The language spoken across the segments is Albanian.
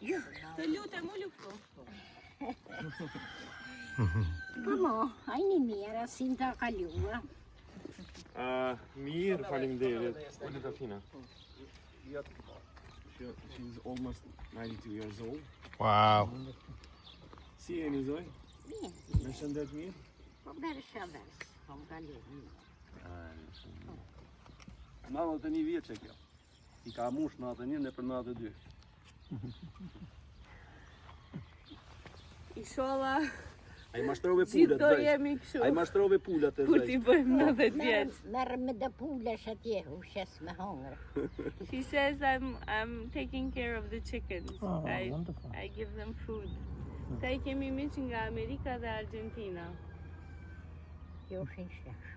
Të lutem, u lufto. Po mo, ajni mirë, asim ta kalua. Mirë, faleminderit. Ullet Afina. She's almost 92 years old. Wow. Si jeni zoj? Mirë. Me shëndet mirë? Po bërë shëvës, po më kalu mirë. 91 vjeçë kjo. I ka mush 91 në për 92. Inshallah, Ai mashtrove gjithë pulat. do jemi kështu. Ai mashtrove pulat e Kur zoj. t'i bëjmë 90 vjeç. Merë me dhe pulesh atje, ushes me hongër. She says I'm taking care of the chickens. I give them food. Ta I kemi miq nga Amerika dhe Argentina. Kjo është shlesh,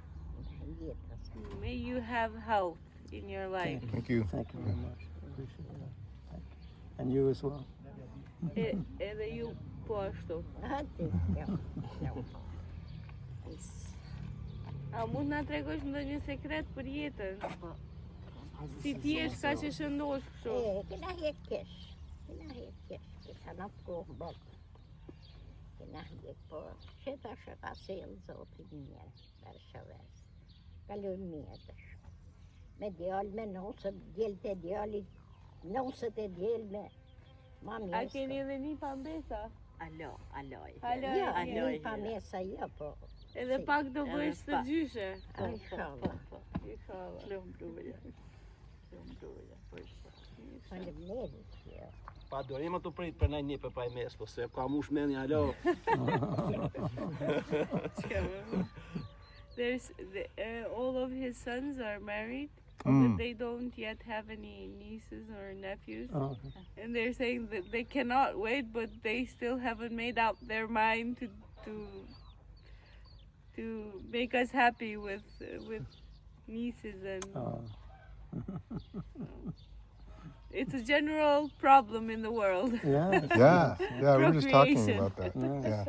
në jetës. May you have health in your life. Thank you. Thank you very much. Appreciate that. Thank you. And you as well. Edhe ju po ashtu. Ati, jo. A mund na tregosh ndonjë sekret për jetën? Si ti je kaq e shëndosh kështu? Kena hek kesh, kisha në të kohë bëllë. Kena hek, po, qëta shë ka selë zotin mirë, për shëves. Kalujmë mirë të shumë. Me djallë, me nosët, djellët e djallit, nosët e djellë me ma mjesë. A keni edhe një pambesa? Aloj. Aloj, Jo, aloj. një pa mesa, jo, po. Edhe pak do bësh të gjyshe. Inshallah. Inshallah. Faleminderit, jo. Pa dorima të prit për një për paj mes, po se ka mush mendja alo. There's all of his sons are married, but they don't yet have any nieces or nephews. Oh, okay. And they're saying that they cannot wait, but they still haven't made up their mind to make us happy with nieces and. It's a general problem in the world. Yeah. Yeah, we were just talking Procreation. about that. Yeah.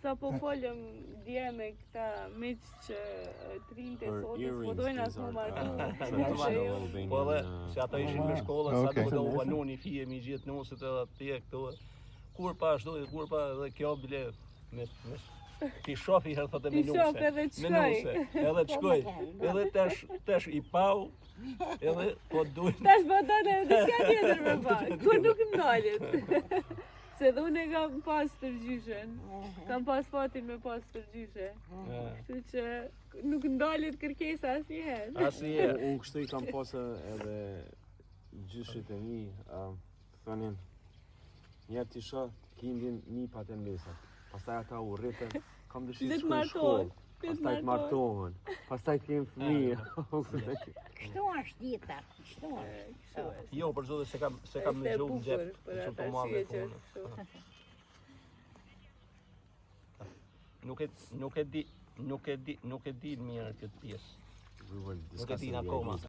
Sa po folëm dje me këta miq që trinte Her sot, po earrings, dojnë as these më are martu. traditional Albanian. Po dhe, se ata ishin me shkolla, sa Okay. do u vanu një fije mi gjithë nosit edhe atje këto. Kur pa ashtu, kur pa edhe kjo bile me ti shofi herë thotë Ti minuse. shoh edhe të shkoj. Minuse, edhe të shkoj. Edhe tash I pau, edhe po duhet. Tash po tonë diçka tjetër me ba. Kur nuk ndalet. Se dhe unë e kam pas të gjyshen. Kam pas fatin me pas të gjyshe. Kështu që nuk ndalet kërkesa asnjëherë. Asnjëherë. Unë kështu I kam pasë edhe gjyshit e mi, thonin, njerë t'i shoh, kindin një patë mbesa. Pastaj ata u rritën, kam dëshirë Le të të shkoj në martohen. shkollë. Pastaj të martohen, pastaj të kemë fëmijë. Kështu është dita, kështu është. Jo, për zotë se kam me gjuhë në gjep. Për Që ata po marrë si me e që punë. është kështu. Nuk e di mirë këtë pjesë. We were Nuk e di discussing the akoma. ideas